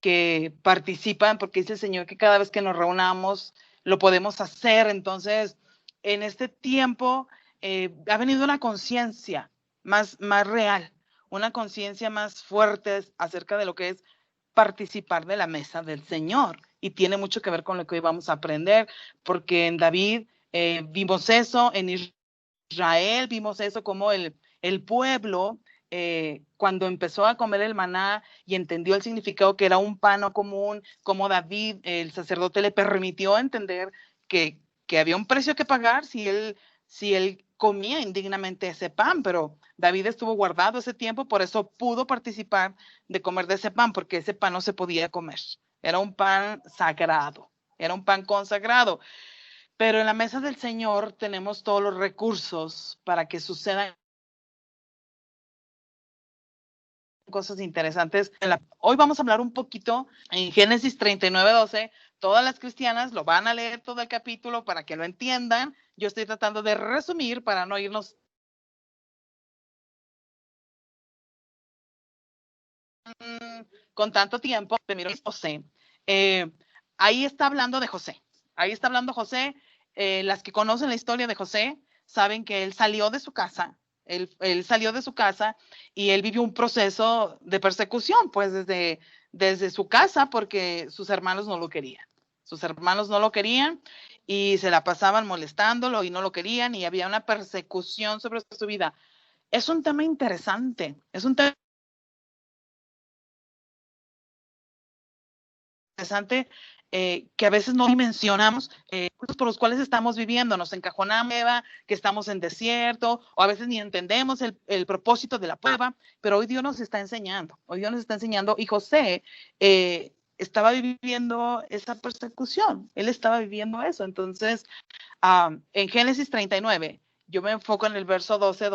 que participan, porque dice el Señor que cada vez que nos reunamos lo podemos hacer. Entonces, en este tiempo ha venido una conciencia más real, una conciencia más fuerte acerca de lo que es participar de la mesa del Señor. Y tiene mucho que ver con lo que hoy vamos a aprender, porque en David vimos eso, en Israel vimos eso, como el pueblo, cuando empezó a comer el maná y entendió el significado que era un pan no común, como David, el sacerdote, le permitió entender que había un precio que pagar si él comía indignamente ese pan, pero David estuvo guardado ese tiempo, por eso pudo participar de comer de ese pan, porque ese pan no se podía comer. Era un pan sagrado, era un pan consagrado. Pero en la mesa del Señor tenemos todos los recursos para que sucedan cosas interesantes. Hoy vamos a hablar un poquito en Génesis 39:12. Todas las cristianas lo van a leer todo el capítulo para que lo entiendan. Yo estoy tratando de resumir para no irnos con tanto tiempo. José. Ahí está hablando de José. Ahí está hablando José. Las que conocen la historia de José saben que él salió de su casa. Él salió de su casa y él vivió un proceso de persecución, pues desde su casa, porque sus hermanos no lo querían. Sus hermanos no lo querían y se la pasaban molestándolo y no lo querían, y había una persecución sobre su vida. Es un tema interesante, es un tema interesante que a veces no dimensionamos, por los cuales estamos viviendo. Nos encajonamos, que estamos en desierto, o a veces ni entendemos el propósito de la prueba, pero hoy Dios nos está enseñando, y José estaba viviendo esa persecución, él estaba viviendo eso. Entonces, en Génesis 39, yo me enfoco en el verso 12,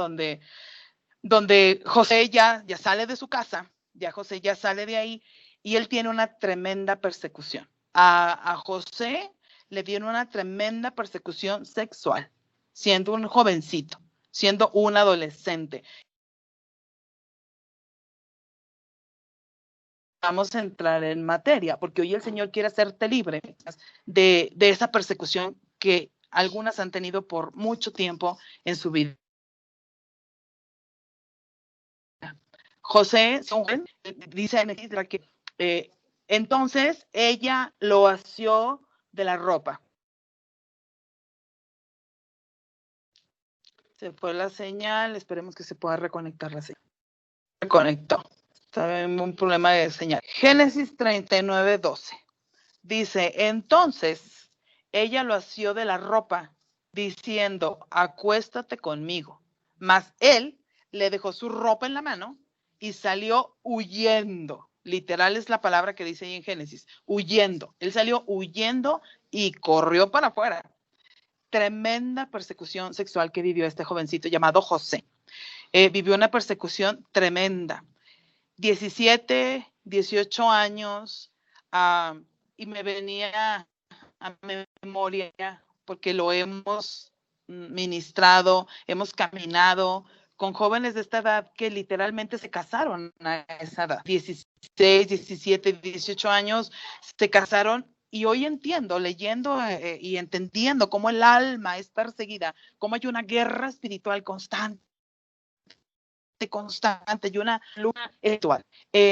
donde José ya sale de su casa, José ya sale de ahí, y él tiene una tremenda persecución. A José le viene una tremenda persecución sexual, siendo un jovencito, siendo un adolescente. Vamos a entrar en materia, porque hoy el Señor quiere hacerte libre de esa persecución que algunas han tenido por mucho tiempo en su vida. José dice en el que entonces ella lo asió de la ropa. Se fue la señal, esperemos que se pueda reconectar la señal. Reconectó. Tenemos un problema de señal. Génesis 39:12. Dice, entonces ella lo asió de la ropa, diciendo, acuéstate conmigo. Mas él le dejó su ropa en la mano y salió huyendo. Literal es la palabra que dice ahí en Génesis, huyendo. Él salió huyendo y corrió para afuera. Tremenda persecución sexual que vivió este jovencito llamado José. Vivió una persecución tremenda. 17, 18 años, y me venía a memoria, porque lo hemos ministrado, hemos caminado con jóvenes de esta edad que literalmente se casaron a esa edad, 16, 17, 18 años, se casaron. Y hoy entiendo, leyendo y entendiendo cómo el alma es perseguida, cómo hay una guerra espiritual constante y una lucha espiritual.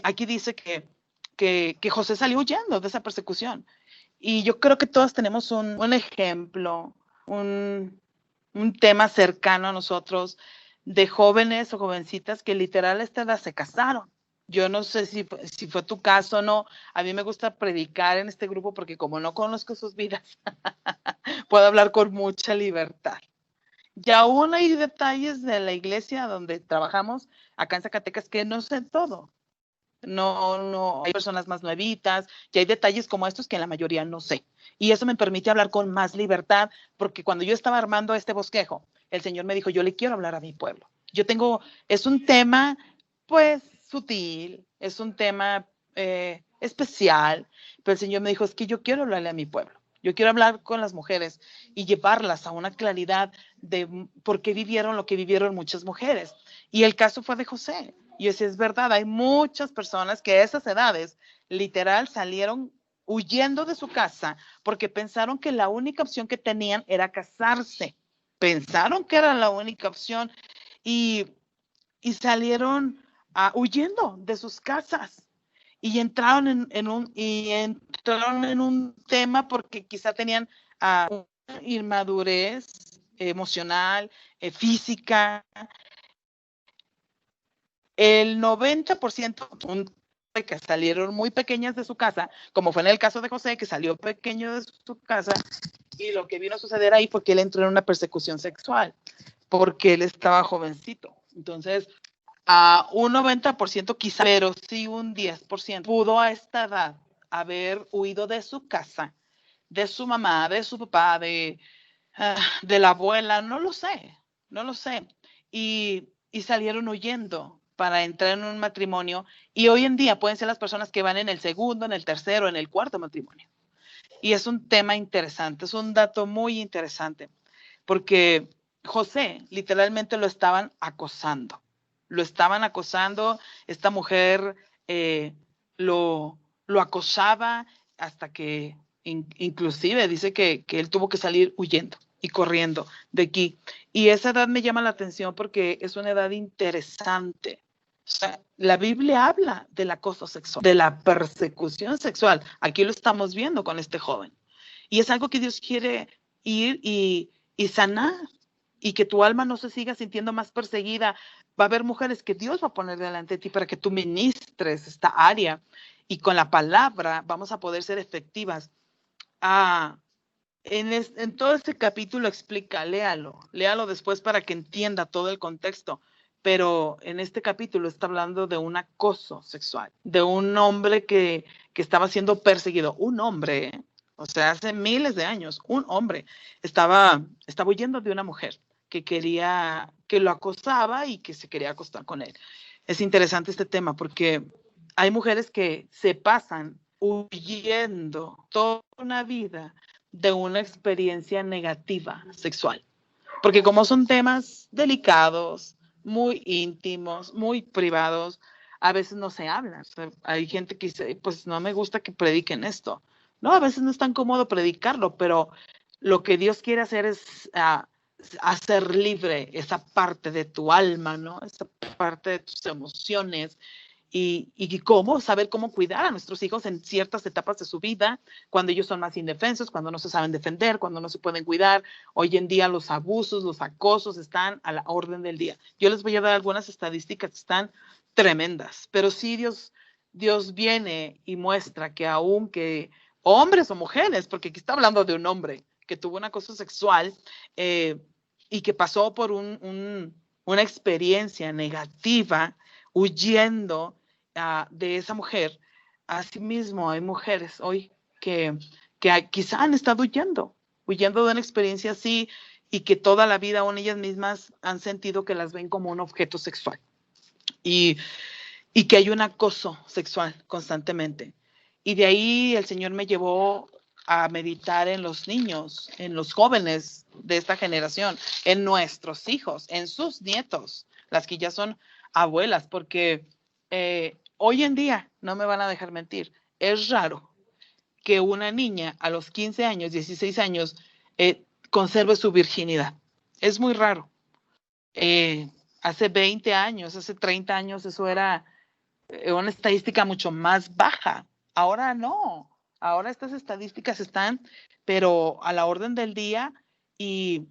Aquí dice que José salió huyendo de esa persecución. Y yo creo que todos tenemos un ejemplo, un tema cercano a nosotros de jóvenes o jovencitas que literal a esta edad se casaron. Yo no sé si fue tu caso o no. A mí me gusta predicar en este grupo porque como no conozco sus vidas, puedo hablar con mucha libertad. Y aún hay detalles de la iglesia donde trabajamos acá en Zacatecas que no sé todo. No, hay personas más nuevitas y hay detalles como estos que la mayoría no sé. Y eso me permite hablar con más libertad, porque cuando yo estaba armando este bosquejo, el Señor me dijo, yo le quiero hablar a mi pueblo. Es un tema pues sutil, es un tema especial, pero el Señor me dijo, es que yo quiero hablarle a mi pueblo. Yo quiero hablar con las mujeres y llevarlas a una claridad de por qué vivieron lo que vivieron muchas mujeres. Y el caso fue de José. Y yo decía, es verdad, hay muchas personas que a esas edades literal salieron huyendo de su casa porque pensaron que la única opción que tenían era casarse. Pensaron que era la única opción y, y salieron huyendo de sus casas y entraron entraron en un tema porque quizá tenían una inmadurez emocional, física. El 90% que salieron muy pequeñas de su casa, como fue en el caso de José, que salió pequeño de su casa, y lo que vino a suceder ahí fue que él entró en una persecución sexual, porque él estaba jovencito. Entonces, a un 90% quizá, pero sí un 10% pudo a esta edad haber huido de su casa, de su mamá, de su papá, de la abuela, no lo sé. Y salieron huyendo para entrar en un matrimonio, y hoy en día pueden ser las personas que van en el segundo, en el tercero, en el cuarto matrimonio. Y es un tema interesante, es un dato muy interesante, porque José literalmente lo estaban acosando. Esta mujer lo acosaba hasta que inclusive dice que él tuvo que salir huyendo y corriendo de aquí. Y esa edad me llama la atención porque es una edad interesante. O sea, la Biblia habla del acoso sexual, de la persecución sexual. Aquí lo estamos viendo con este joven. Y es algo que Dios quiere ir y sanar, y que tu alma no se siga sintiendo más perseguida. Va a haber mujeres que Dios va a poner delante de ti para que tú ministres esta área, y con la palabra vamos a poder ser efectivas. En todo este capítulo explica, léalo después para que entienda todo el contexto, pero en este capítulo está hablando de un acoso sexual, de un hombre que estaba siendo perseguido, un hombre, o sea, hace miles de años, un hombre estaba huyendo de una mujer que lo acosaba y que se quería acostar con él. Es interesante este tema porque hay mujeres que se pasan huyendo toda una vida de una experiencia negativa sexual. Porque como son temas delicados, muy íntimos, muy privados, a veces no se hablan. O sea, hay gente que dice, pues no me gusta que prediquen esto. No, a veces no es tan cómodo predicarlo, pero lo que Dios quiere hacer es hacer libre esa parte de tu alma, ¿no? Esa parte de tus emociones, y cómo saber cómo cuidar a nuestros hijos en ciertas etapas de su vida, cuando ellos son más indefensos, cuando no se saben defender, cuando no se pueden cuidar. Hoy en día los abusos, los acosos están a la orden del día. Yo les voy a dar algunas estadísticas que están tremendas, pero sí Dios viene y muestra que aunque hombres o mujeres, porque aquí está hablando de un hombre que tuvo un acoso sexual y que pasó por una experiencia negativa, huyendo de esa mujer. Asimismo, hay mujeres hoy que quizá han estado huyendo de una experiencia así, y que toda la vida aún ellas mismas han sentido que las ven como un objeto sexual, y que hay un acoso sexual constantemente. Y de ahí el Señor me llevó a meditar en los niños, en los jóvenes de esta generación, en nuestros hijos, en sus nietos, las que ya son abuelas, porque hoy en día, no me van a dejar mentir, es raro que una niña a los 15 años, 16 años, conserve su virginidad. Es muy raro. Hace 20 años, hace 30 años, eso era una estadística mucho más baja. Ahora no. Ahora estas estadísticas están, pero a la orden del día, y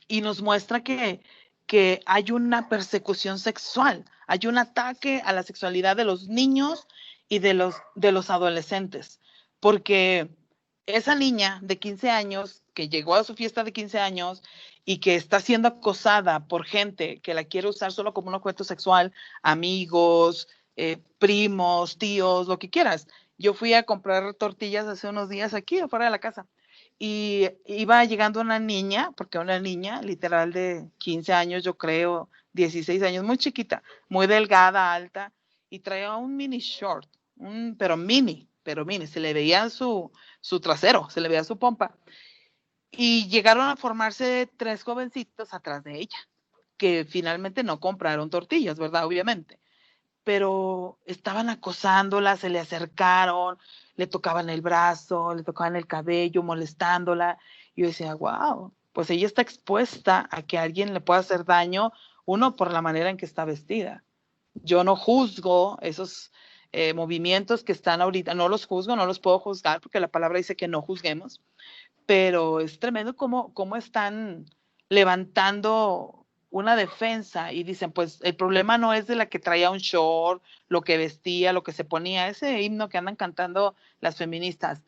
nos muestra que hay una persecución sexual, hay un ataque a la sexualidad de los niños y de los adolescentes, porque esa niña de 15 años que llegó a su fiesta de 15 años y que está siendo acosada por gente que la quiere usar solo como un objeto sexual, amigos, primos, tíos, lo que quieras. Yo fui a comprar tortillas hace unos días aquí afuera de la casa, y iba llegando una niña, porque una niña literal de 15 años, yo creo, 16 años, muy chiquita, muy delgada, alta, y traía un mini short, pero mini, se le veía su trasero, se le veía su pompa. Y llegaron a formarse 3 jovencitos atrás de ella. que finalmente no compraron tortillas, ¿verdad? Obviamente. Pero estaban acosándola, se le acercaron, le tocaban el brazo, le tocaban el cabello, molestándola. Y yo decía, wow, pues ella está expuesta a que alguien le pueda hacer daño, uno, por la manera en que está vestida. Yo no juzgo esos movimientos que están ahorita, no los juzgo, no los puedo juzgar, porque la palabra dice que no juzguemos, pero es tremendo cómo están levantando una defensa y dicen, pues el problema no es de la que traía un short, lo que vestía, lo que se ponía, ese himno que andan cantando las feministas,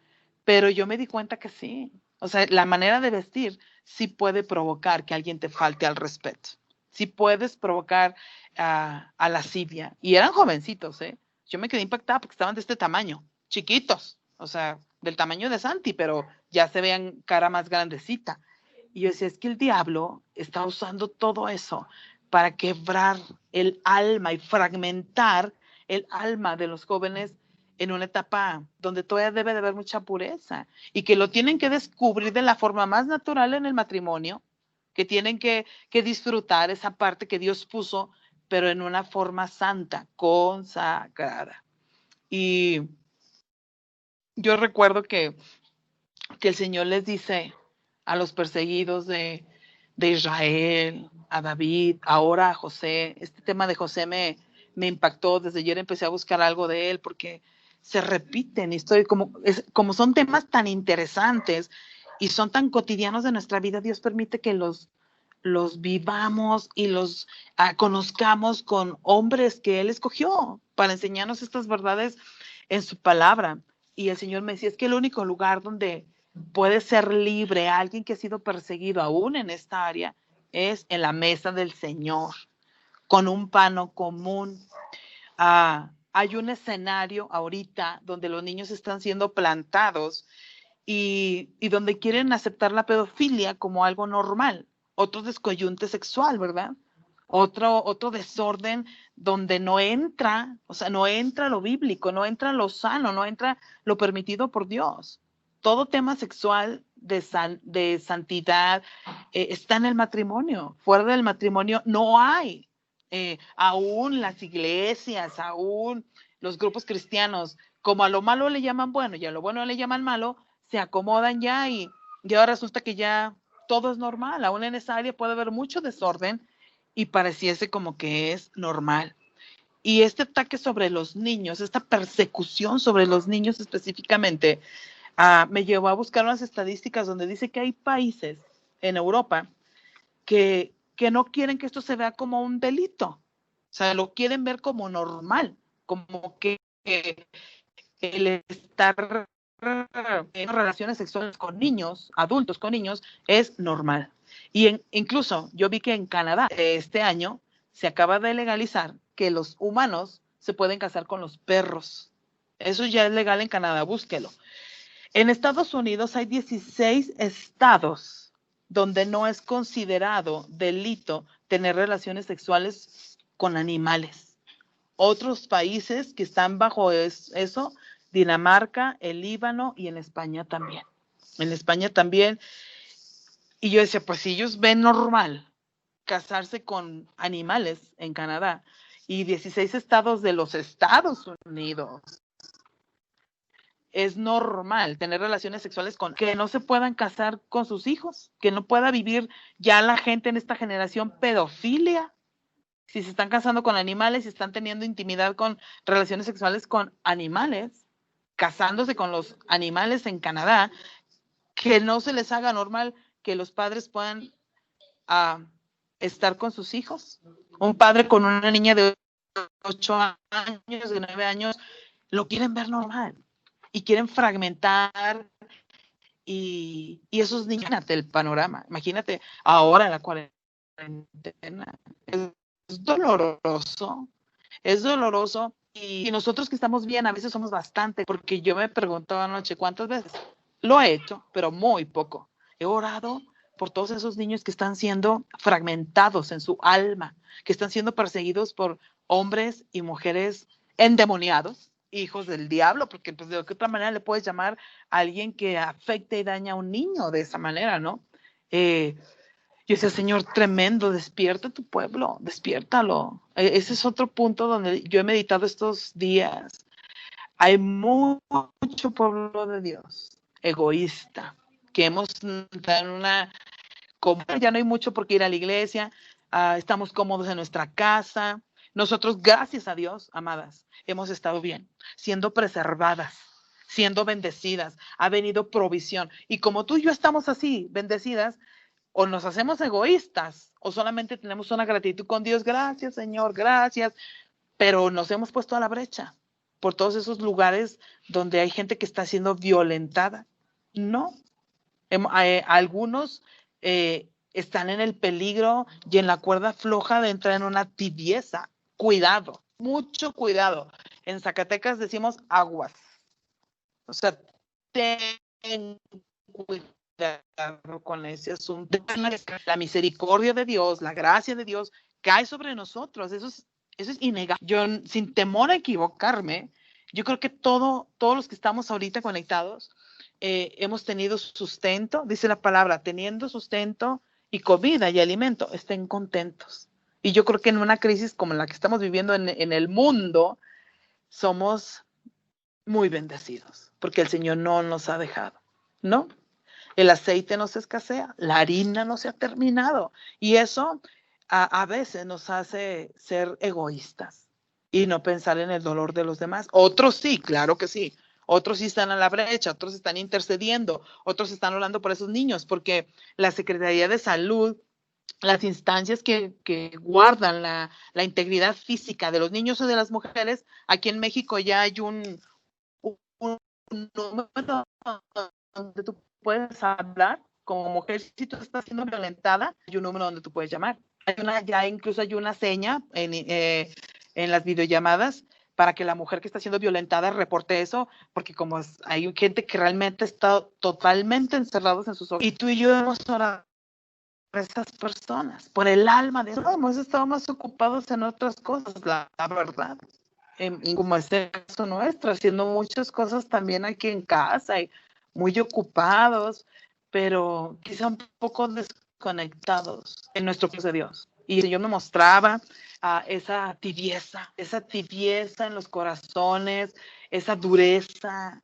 pero yo me di cuenta que sí, o sea, la manera de vestir sí puede provocar que alguien te falte al respeto, sí puedes provocar a lascivia, y eran jovencitos, yo me quedé impactada porque estaban de este tamaño, chiquitos, o sea, del tamaño de Santi, pero ya se vean cara más grandecita. Y yo decía, es que el diablo está usando todo eso para quebrar el alma y fragmentar el alma de los jóvenes en una etapa donde todavía debe de haber mucha pureza y que lo tienen que descubrir de la forma más natural en el matrimonio, que tienen que disfrutar esa parte que Dios puso, pero en una forma santa, consagrada. Y yo recuerdo que el Señor les dice a los perseguidos de Israel, a David, ahora a José. Este tema de José me impactó. Desde ayer empecé a buscar algo de él porque se repiten. Como son temas tan interesantes y son tan cotidianos de nuestra vida, Dios permite que los vivamos y los conozcamos con hombres que Él escogió para enseñarnos estas verdades en su palabra. Y el Señor me decía, es que el único lugar donde puede ser libre alguien que ha sido perseguido aún en esta área es en la mesa del Señor, con un pano común. Hay un escenario ahorita donde los niños están siendo plantados y donde quieren aceptar la pedofilia como algo normal, otro descoyunte sexual, ¿verdad? Otro desorden donde no entra, o sea, no entra lo bíblico, no entra lo sano, no entra lo permitido por Dios. Todo tema sexual de santidad está en el matrimonio. Fuera del matrimonio no hay. Aún las iglesias, aún los grupos cristianos, como a lo malo le llaman bueno y a lo bueno le llaman malo, se acomodan ya y ahora resulta que ya todo es normal. Aún en esa área puede haber mucho desorden y pareciese como que es normal. Y este ataque sobre los niños, esta persecución sobre los niños específicamente, me llevó a buscar unas estadísticas donde dice que hay países en Europa que no quieren que esto se vea como un delito. O sea, lo quieren ver como normal, como que el estar en relaciones sexuales con niños, adultos con niños, es normal. Y incluso yo vi que en Canadá este año se acaba de legalizar que los humanos se pueden casar con los perros. Eso ya es legal en Canadá, búsquelo. En Estados Unidos hay 16 estados donde no es considerado delito tener relaciones sexuales con animales. Otros países que están bajo eso, Dinamarca, el Líbano y en España también. En España también. Y yo decía, pues si ellos ven normal casarse con animales en Canadá y 16 estados de los Estados Unidos, es normal tener relaciones sexuales con que no se puedan casar con sus hijos, que no pueda vivir ya la gente en esta generación pedofilia. Si se están casando con animales, si están teniendo intimidad con relaciones sexuales con animales, casándose con los animales en Canadá, que no se les haga normal que los padres puedan estar con sus hijos. Un padre con una niña de 8 años, de 9 años, lo quieren ver normal y quieren fragmentar y esos niños, imagínate el panorama, imagínate ahora la cuarentena, es doloroso y nosotros que estamos bien a veces somos bastante, porque yo me preguntaba anoche cuántas veces, lo he hecho, pero muy poco, he orado por todos esos niños que están siendo fragmentados en su alma, que están siendo perseguidos por hombres y mujeres endemoniados, hijos del diablo, porque pues de qué otra manera le puedes llamar a alguien que afecta y daña a un niño de esa manera, ¿no? Yo decía, Señor, tremendo, despierta tu pueblo, despiértalo. Ese es otro punto donde yo he meditado estos días. Hay mucho pueblo de Dios egoísta, que hemos entrado en una... Ya no hay mucho por qué ir a la iglesia, estamos cómodos en nuestra casa. Nosotros, gracias a Dios, amadas, hemos estado bien, siendo preservadas, siendo bendecidas. Ha venido provisión. Y como tú y yo estamos así, bendecidas, o nos hacemos egoístas, o solamente tenemos una gratitud con Dios. Gracias, Señor, gracias. Pero nos hemos puesto a la brecha por todos esos lugares donde hay gente que está siendo violentada. No. Algunos están en el peligro y en la cuerda floja de entrar en una tibieza. Cuidado, mucho cuidado. En Zacatecas decimos aguas. O sea, ten cuidado con ese asunto. La misericordia de Dios, la gracia de Dios cae sobre nosotros. Eso es innegable. Yo, sin temor a equivocarme, yo creo que todos los que estamos ahorita conectados, hemos tenido sustento, dice la palabra, teniendo sustento y comida y alimento, estén contentos. Y yo creo que en una crisis como la que estamos viviendo en el mundo, somos muy bendecidos, porque el Señor no nos ha dejado, ¿no? El aceite no se escasea, la harina no se ha terminado, y eso a veces nos hace ser egoístas y no pensar en el dolor de los demás. Otros sí, claro que sí. Otros sí están a la brecha, otros están intercediendo, otros están orando por esos niños, porque la Secretaría de Salud, las instancias que guardan la integridad física de los niños o de las mujeres, aquí en México ya hay un número donde tú puedes hablar como mujer si tú estás siendo violentada, hay un número donde tú puedes llamar. Ya incluso hay una seña en las videollamadas para que la mujer que está siendo violentada reporte eso, porque como hay gente que realmente está totalmente encerrados en sus hogares. Y tú y yo hemos orado por esas personas, por el alma de ellos. Hemos estado más ocupados en otras cosas, la verdad. Y como es el caso nuestro, haciendo muchas cosas también aquí en casa y muy ocupados, pero quizá un poco desconectados en nuestro proceso de Dios. Y el Señor me mostraba esa tibieza en los corazones, esa dureza.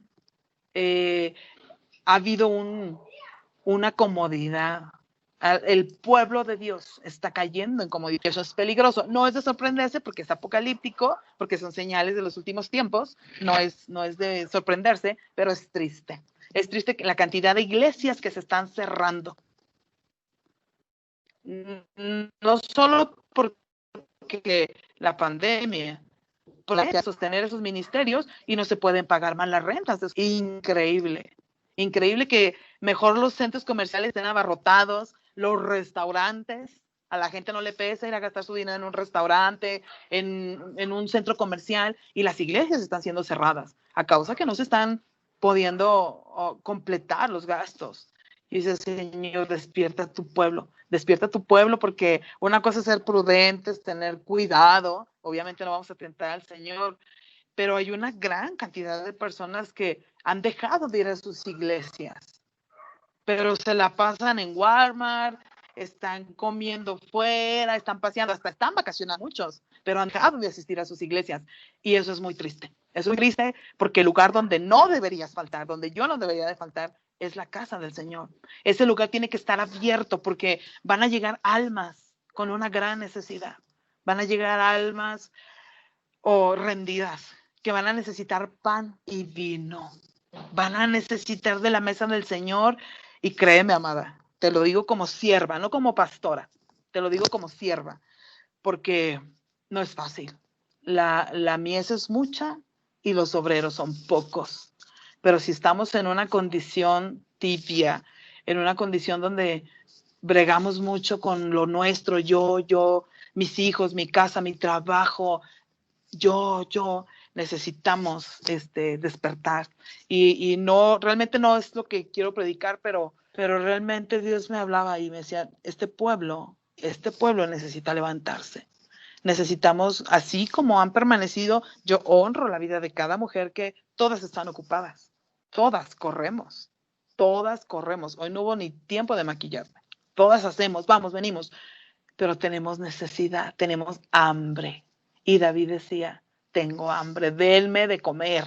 Ha habido una comodidad. El pueblo de Dios está cayendo en comodidad. Eso es peligroso. No es de sorprenderse porque es apocalíptico, porque son señales de los últimos tiempos. No es de sorprenderse, pero es triste. Es triste la cantidad de iglesias que se están cerrando. No solo porque la pandemia, para sostener esos ministerios y no se pueden pagar más las rentas. Es increíble. Increíble que mejor los centros comerciales estén abarrotados, los restaurantes, a la gente no le pesa ir a gastar su dinero en un restaurante, en un centro comercial, y las iglesias están siendo cerradas a causa que no se están pudiendo completar los gastos. Y dice, Señor, despierta tu pueblo, porque una cosa es ser prudentes, tener cuidado, obviamente no vamos a tentar al Señor, pero hay una gran cantidad de personas que han dejado de ir a sus iglesias, pero se la pasan en Walmart, están comiendo fuera, están paseando, hasta están vacacionando muchos, pero han dejado de asistir a sus iglesias, y eso es muy triste. Es muy triste porque el lugar donde no deberías faltar, donde yo no debería de faltar, es la casa del Señor. Ese lugar tiene que estar abierto porque van a llegar almas con una gran necesidad. Van a llegar almas rendidas que van a necesitar pan y vino. Van a necesitar de la mesa del Señor. Y créeme, amada, te lo digo como sierva, no como pastora. Te lo digo como sierva, porque no es fácil. La mies es mucha y los obreros son pocos. Pero si estamos en una condición tibia, en una condición donde bregamos mucho con lo nuestro, yo, mis hijos, mi casa, mi trabajo, yo, necesitamos despertar. Y no, realmente no es lo que quiero predicar, pero realmente Dios me hablaba y me decía, este pueblo necesita levantarse. Necesitamos, así como han permanecido, yo honro la vida de cada mujer que todas están ocupadas. Todas corremos. Hoy no hubo ni tiempo de maquillarme. todas hacemos, vamos, venimos, pero tenemos necesidad, tenemos hambre. Y David decía, tengo hambre, denme de comer.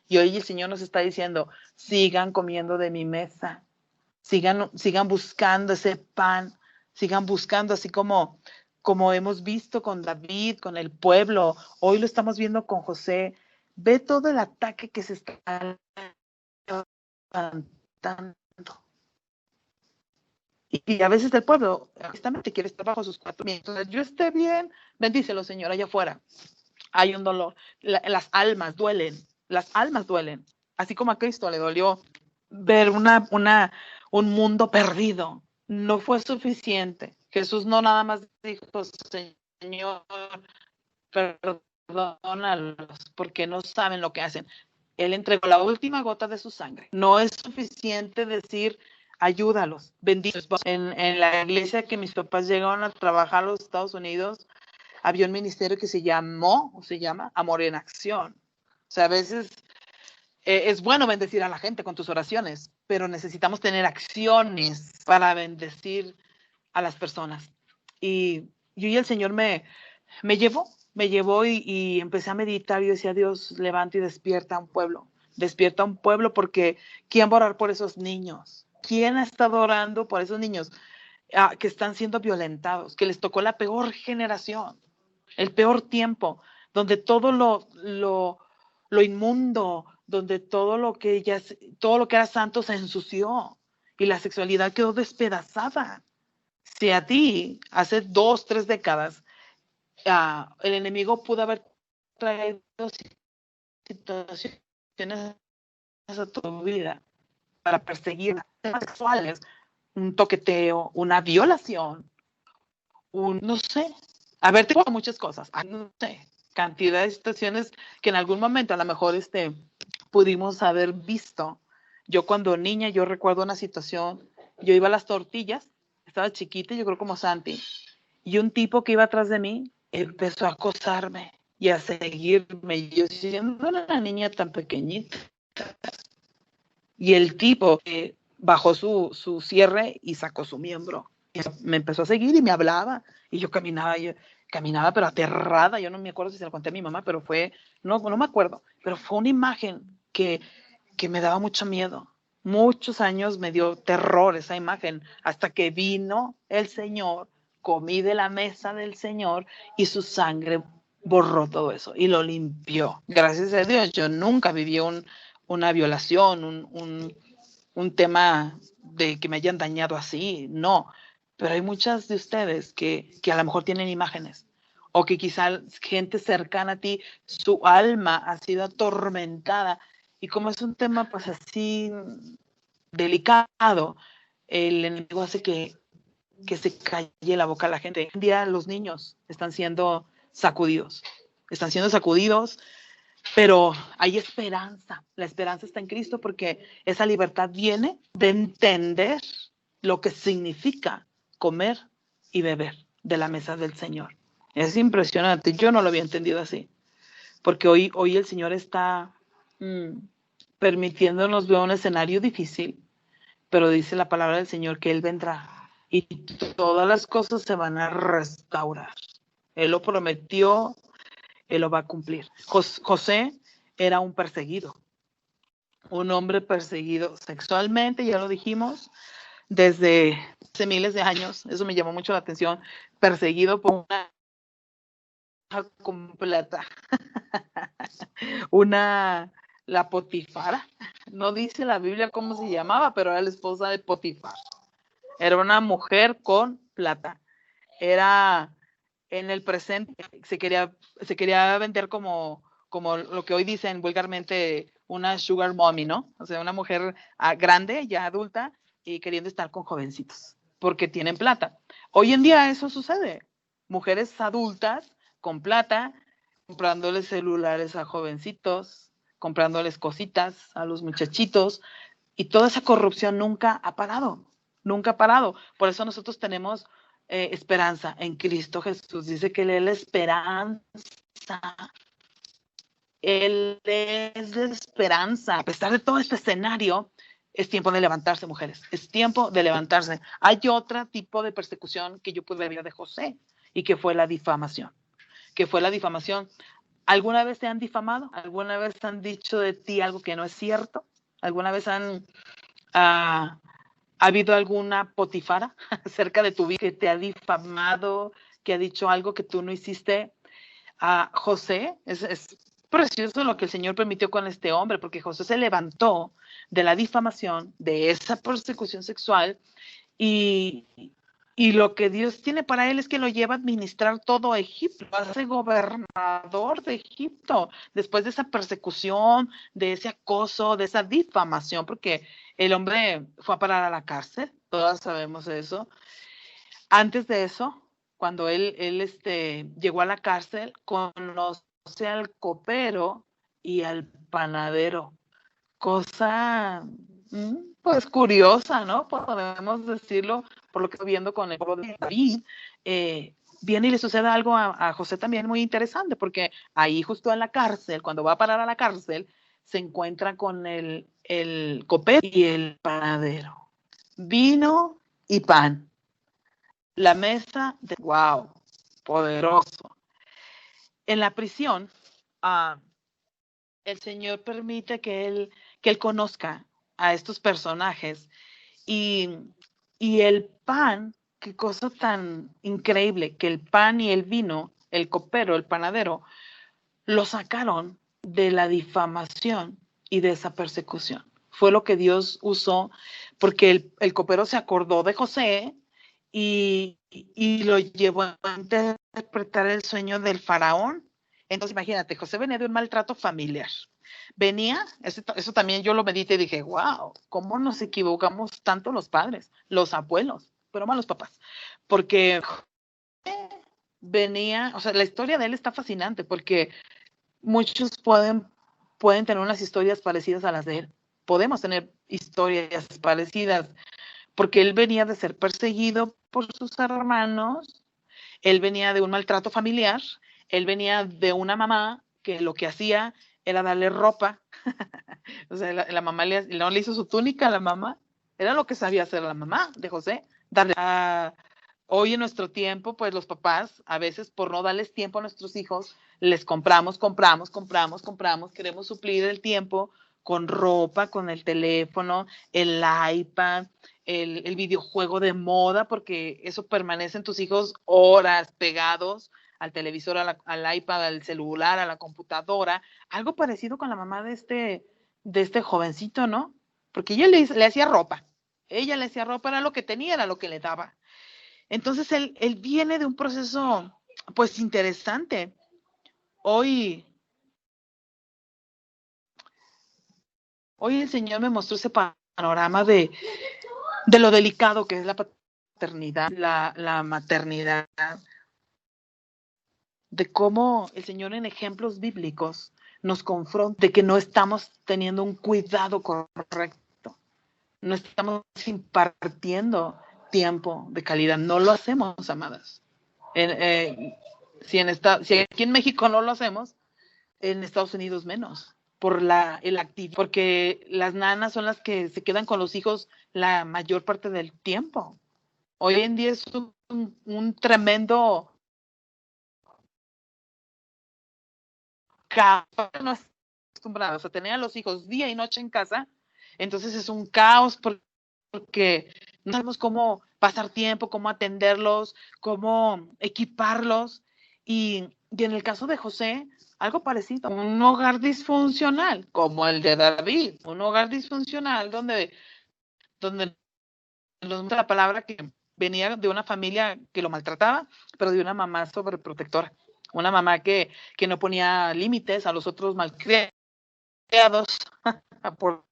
Y hoy el Señor nos está diciendo, sigan comiendo de mi mesa, sigan buscando ese pan, sigan buscando así como hemos visto con David, con el pueblo, hoy lo estamos viendo con José. Ve todo el ataque que se está levantando. Y a veces el pueblo, honestamente, quiere estar bajo sus 4 vientos. Yo esté bien, bendícelo, Señor, allá afuera. Hay un dolor. Las almas duelen. Las almas duelen. Así como a Cristo le dolió ver un mundo perdido. No fue suficiente. Jesús no nada más dijo, Señor, perdónalos, porque no saben lo que hacen. Él entregó la última gota de su sangre. No es suficiente decir, ayúdalos, bendícelos. En la iglesia que mis papás llegaron a trabajar a los Estados Unidos, había un ministerio que se llama Amor en Acción. O sea, a veces es bueno bendecir a la gente con tus oraciones, pero necesitamos tener acciones para bendecir a las personas. Y el Señor me llevó y empecé a meditar y decía, Dios, levanta y despierta a un pueblo, porque ¿quién va a orar por esos niños? ¿Quién ha estado orando por esos niños que están siendo violentados, que les tocó la peor generación, el peor tiempo, donde todo lo inmundo, donde todo lo que era santo se ensució y la sexualidad quedó despedazada? Si a ti, hace 2, 3 décadas, el enemigo pudo haber traído situaciones a tu vida para perseguir temas sexuales, un toqueteo, una violación, no sé, haberte con muchas cosas, no sé, cantidad de situaciones que en algún momento a lo mejor pudimos haber visto. Yo cuando niña, yo recuerdo una situación, yo iba a las tortillas, estaba chiquita, yo creo como Santi, y un tipo que iba atrás de mí empezó a acosarme y a seguirme, yo siendo una niña tan pequeñita. Y el tipo bajó su cierre y sacó su miembro. Y me empezó a seguir y me hablaba. Y yo caminaba pero aterrada. Yo no me acuerdo si se lo conté a mi mamá, pero no me acuerdo. Pero fue una imagen que me daba mucho miedo. Muchos años me dio terror esa imagen, hasta que vino el Señor, comí de la mesa del Señor y su sangre borró todo eso y lo limpió. Gracias a Dios, yo nunca viví una violación, un tema de que me hayan dañado así, no. Pero hay muchas de ustedes que a lo mejor tienen imágenes, o que quizá gente cercana a ti, su alma ha sido atormentada. Y como es un tema pues así delicado, el enemigo hace que se calle la boca a la gente. Hoy en día los niños están siendo sacudidos, pero hay esperanza. La esperanza está en Cristo, porque esa libertad viene de entender lo que significa comer y beber de la mesa del Señor. Es impresionante. Yo no lo había entendido así, porque hoy el Señor está permitiéndonos ver un escenario difícil, pero dice la palabra del Señor que Él vendrá y todas las cosas se van a restaurar. Él lo prometió, Él lo va a cumplir. José era un perseguido, un hombre perseguido sexualmente, ya lo dijimos, desde hace miles de años. Eso me llamó mucho la atención. Perseguido por una completa. La Potifara. No dice la Biblia cómo se llamaba, pero era la esposa de Potifar. Era una mujer con plata. Era en el presente, se quería vender como lo que hoy dicen vulgarmente una sugar mommy, ¿no? O sea, una mujer grande, ya adulta, y queriendo estar con jovencitos, porque tienen plata. Hoy en día eso sucede. Mujeres adultas con plata, comprándoles celulares a jovencitos, comprándoles cositas a los muchachitos, y toda esa corrupción nunca ha parado. Por eso nosotros tenemos esperanza en Cristo Jesús. Dice que Él es la esperanza. Él es la esperanza. A pesar de todo este escenario, Es tiempo de levantarse, mujeres. Es tiempo de levantarse. Hay otro tipo de persecución que yo pude ver de José y que fue la difamación. ¿Alguna vez te han difamado? ¿Alguna vez han dicho de ti algo que no es cierto? ¿Alguna vez ha habido alguna potifara cerca de tu vida que te ha difamado, que ha dicho algo que tú no hiciste? José, es precioso lo que el Señor permitió con este hombre, porque José se levantó de la difamación, de esa persecución sexual, y lo que Dios tiene para él es que lo lleva a administrar todo Egipto, lo hace gobernador de Egipto, después de esa persecución, de ese acoso, de esa difamación, porque el hombre fue a parar a la cárcel, todas sabemos eso. Antes de eso, cuando él llegó a la cárcel, conoce al copero y al panadero. Cosa, pues curiosa, ¿no? Podemos decirlo, por lo que estoy viendo con el pueblo de David. Viene y le sucede algo a José también muy interesante, porque ahí justo en la cárcel, cuando va a parar a la cárcel, se encuentra con el copero y el panadero. Vino y pan. La mesa de wow, poderoso. En la prisión, el Señor permite que él conozca a estos personajes y el pan, qué cosa tan increíble, que el pan y el vino, el copero, el panadero, lo sacaron de la difamación y de esa persecución. Fue lo que Dios usó, porque el copero se acordó de José y lo llevó a interpretar el sueño del faraón. Entonces, imagínate, José venía de un maltrato familiar. Eso también yo lo medité y dije, wow, ¿cómo nos equivocamos tanto los padres, los abuelos, pero más los papás? Porque venía, o sea, la historia de él está fascinante, porque muchos pueden tener unas historias parecidas a las de él. Podemos tener historias parecidas, porque él venía de ser perseguido por sus hermanos, él venía de un maltrato familiar, él venía de una mamá que lo que hacía era darle ropa. O sea, la mamá no le hizo su túnica a la mamá. Era lo que sabía hacer la mamá de José. Darle hoy en nuestro tiempo, pues los papás, a veces por no darles tiempo a nuestros hijos, les compramos, queremos suplir el tiempo con ropa, con el teléfono, el iPad, el videojuego de moda, porque eso permanece en tus hijos horas pegados al televisor, al iPad, al celular, a la computadora. Algo parecido con la mamá de este jovencito, ¿no? Porque ella le hacía ropa. Ella le hacía ropa, era lo que tenía, era lo que le daba. Entonces él viene de un proceso, pues, interesante. Hoy el Señor me mostró ese panorama de lo delicado que es la paternidad, la maternidad, de cómo el Señor en ejemplos bíblicos nos confronta de que no estamos teniendo un cuidado correcto, no estamos impartiendo tiempo de calidad, no lo hacemos, amadas. Si aquí en México no lo hacemos, en Estados Unidos menos, por el activo, porque las nanas son las que se quedan con los hijos la mayor parte del tiempo. Hoy en día es un tremendo caos, no es acostumbrados a tener a los hijos día y noche en casa, entonces es un caos porque no sabemos cómo pasar tiempo, cómo atenderlos, cómo equiparlos. Y en el caso de José, algo parecido, un hogar disfuncional, como el de David, un hogar disfuncional donde nos gusta la palabra que venía de una familia que lo maltrataba, pero de una mamá sobreprotectora, una mamá que no ponía límites a los otros malcriados, por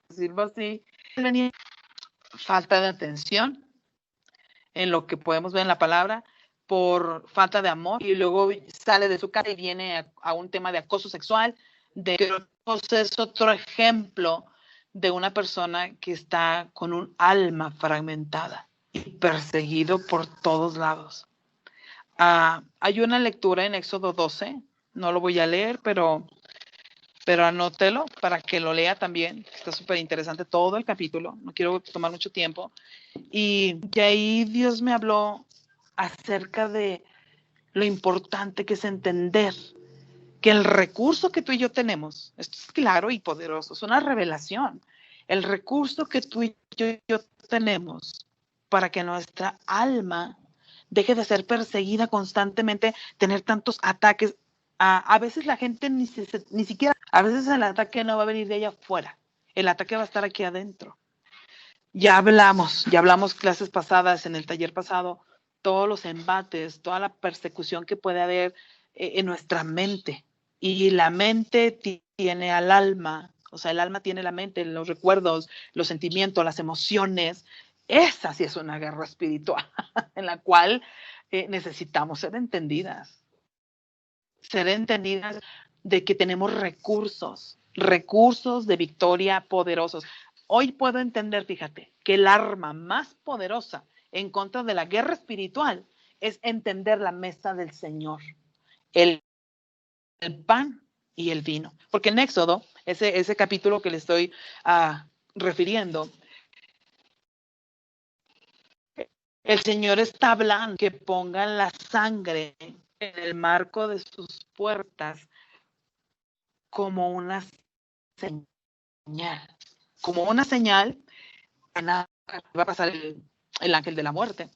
decirlo así. Venía falta de atención en lo que podemos ver en la palabra, por falta de amor, y luego sale de su casa y viene a un tema de acoso sexual, de que José es otro ejemplo de una persona que está con un alma fragmentada y perseguido por todos lados. Hay una lectura en Éxodo 12, no lo voy a leer, pero pero anótelo para que lo lea también. Está súper interesante todo el capítulo, no quiero tomar mucho tiempo. Y ahí Dios me habló acerca de lo importante que es entender que el recurso que tú y yo tenemos, esto es claro y poderoso, es una revelación. El recurso que tú y yo tenemos para que nuestra alma deje de ser perseguida constantemente, tener tantos ataques. A veces la gente ni siquiera, a veces el ataque no va a venir de allá afuera, el ataque va a estar aquí adentro. Ya hablamos clases pasadas, en el taller pasado, todos los embates, toda la persecución que puede haber en nuestra mente. Y la mente tiene al alma, o sea, el alma tiene la mente, los recuerdos, los sentimientos, las emociones. Esa sí es una guerra espiritual en la cual necesitamos ser entendidas de que tenemos recursos de victoria poderosos. Hoy puedo entender, fíjate, que el arma más poderosa en contra de la guerra espiritual es entender la mesa del Señor, el, el pan y el vino. Porque en Éxodo, ese capítulo que le estoy refiriendo, el Señor está hablando que pongan la sangre en el marco de sus puertas como una señal, como una señal, va a pasar el ángel de la muerte.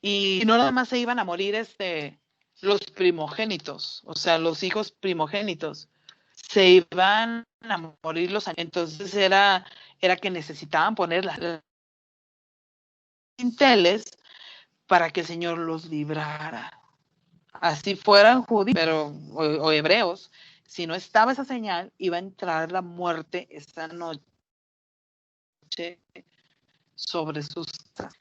Y no nada más se iban a morir los primogénitos, o sea, los hijos primogénitos, se iban a morir los años. Entonces era que necesitaban poner las inteles para que el Señor los librara. Así fueran judíos o hebreos, si no estaba esa señal, iba a entrar la muerte esa noche sobre sus...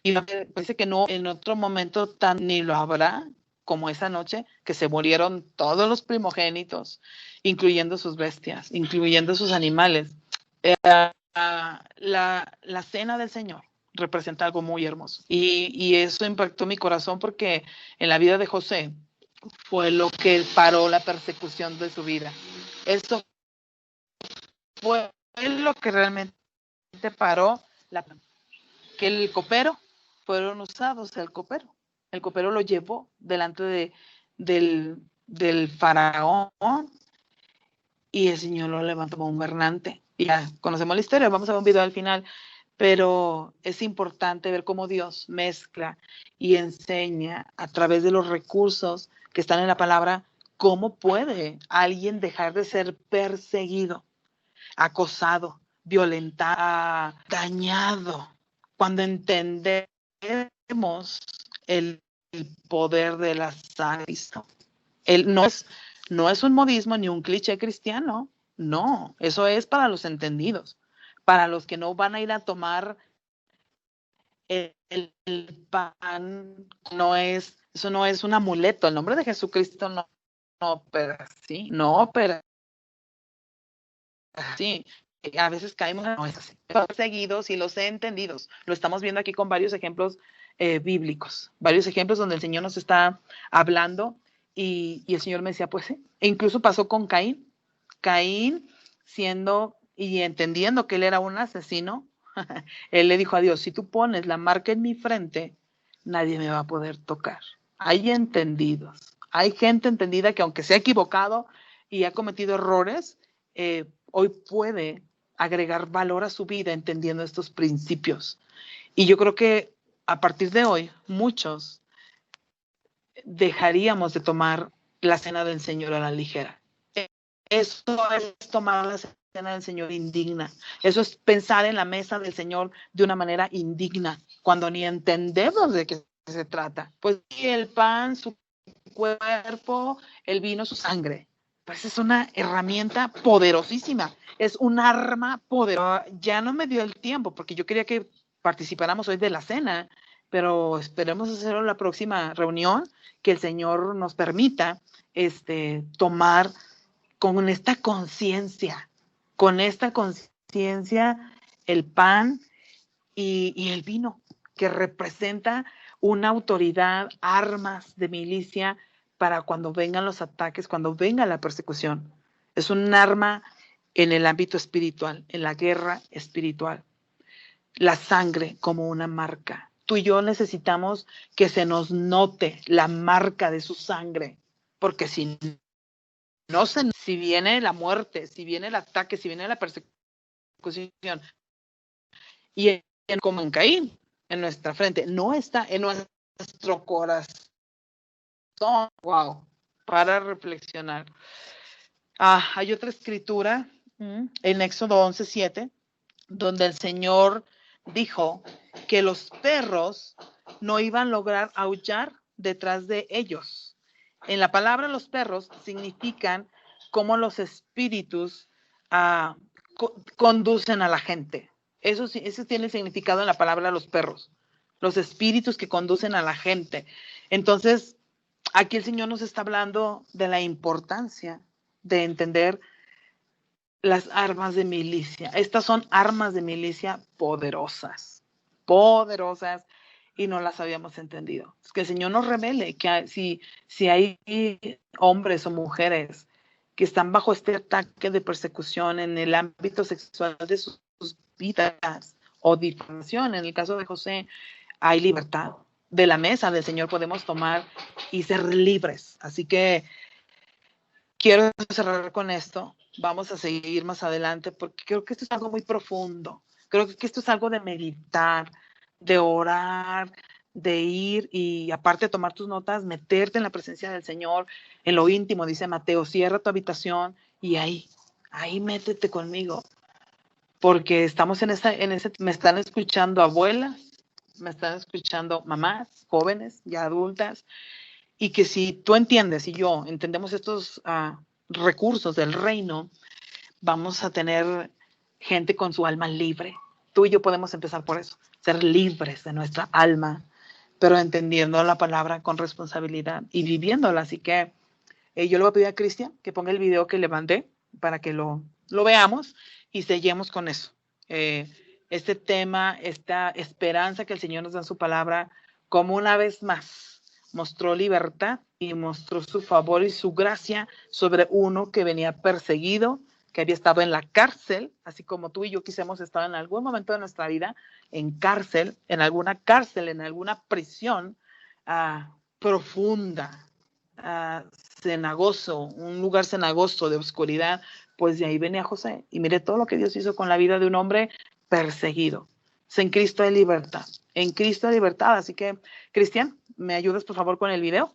Y parece que no, en otro momento tan ni lo habrá como esa noche, que se murieron todos los primogénitos, incluyendo sus bestias, incluyendo sus animales. La cena del Señor representa algo muy hermoso. Y eso impactó mi corazón porque en la vida de José fue lo que paró la persecución de su vida. Eso fue lo que realmente paró que el copero fueron usados, el copero lo llevó delante del faraón y el Señor lo levantó como un gobernante. Ya conocemos la historia, vamos a ver un video al final, pero es importante ver cómo Dios mezcla y enseña a través de los recursos que están en la palabra cómo puede alguien dejar de ser perseguido, acosado, violentado, dañado, cuando entendemos el poder de la sangre. Él no es un modismo ni un cliché cristiano, no, eso es para los entendidos, para los que no van a ir a tomar el pan, eso no es un amuleto, el nombre de Jesucristo no opera así, no opera así. A veces caemos en no es así. Seguidos y los he entendidos. Lo estamos viendo aquí con varios ejemplos bíblicos, varios ejemplos donde el Señor nos está hablando y el Señor me decía, pues sí. E incluso pasó con Caín. Caín siendo y entendiendo que él era un asesino, él le dijo a Dios, si tú pones la marca en mi frente, nadie me va a poder tocar. Hay entendidos, hay gente entendida que aunque se ha equivocado y ha cometido errores, hoy puede agregar valor a su vida entendiendo estos principios. Y yo creo que a partir de hoy, muchos dejaríamos de tomar la cena del Señor a la ligera. Eso es tomar la cena del Señor indigna. Eso es pensar en la mesa del Señor de una manera indigna, cuando ni entendemos de qué se trata. Pues el pan, su cuerpo, el vino, su sangre. Pues es una herramienta poderosísima, es un arma poderosa. Ya no me dio el tiempo porque yo quería que participáramos hoy de la cena, pero esperemos hacerlo en la próxima reunión, que el Señor nos permita tomar con esta conciencia el pan y el vino, que representa una autoridad, armas de milicia para cuando vengan los ataques, cuando venga la persecución. Es un arma en el ámbito espiritual, en la guerra espiritual. La sangre como una marca. Tú y yo necesitamos que se nos note la marca de su sangre, porque si no si viene la muerte, si viene el ataque, si viene la persecución, y como en Caín, en nuestra frente, no está en nuestro corazón. Wow, para reflexionar. Hay otra escritura en Éxodo 11:7, donde el Señor dijo que los perros no iban a lograr aullar detrás de ellos. En la palabra los perros significan cómo los espíritus conducen a la gente. Eso tiene significado en la palabra los perros. Los espíritus que conducen a la gente. Entonces, aquí el Señor nos está hablando de la importancia de entender las armas de milicia. Estas son armas de milicia poderosas, poderosas, y no las habíamos entendido. Es que el Señor nos revele que si hay hombres o mujeres que están bajo este ataque de persecución en el ámbito sexual de sus vidas o difamación, en el caso de José, hay libertad. De la mesa del Señor podemos tomar y ser libres. Así que quiero cerrar con esto. Vamos a seguir más adelante porque creo que esto es algo muy profundo. Creo que esto es algo de meditar, de orar, de ir y aparte de tomar tus notas, meterte en la presencia del Señor, en lo íntimo, dice Mateo, cierra tu habitación y ahí métete conmigo. Porque estamos en ese, me están escuchando abuelas, me están escuchando mamás, jóvenes, ya adultas, y que si tú entiendes y yo entendemos estos recursos del reino, vamos a tener gente con su alma libre. Tú y yo podemos empezar por eso, ser libres de nuestra alma, pero entendiendo la palabra con responsabilidad y viviéndola. Así que yo le voy a pedir a Cristian que ponga el video que le mandé para que lo veamos y sellemos con eso. Este tema, esta esperanza que el Señor nos da en su palabra, como una vez más mostró libertad y mostró su favor y su gracia sobre uno que venía perseguido, que había estado en la cárcel, así como tú y yo quisiéramos estar en algún momento de nuestra vida en cárcel, en alguna prisión profunda, cenagoso, un lugar cenagoso de oscuridad. Pues de ahí venía José. Y mire todo lo que Dios hizo con la vida de un hombre perseguido. En Cristo hay libertad. En Cristo hay libertad. Así que, Cristian, ¿me ayudas por favor con el video?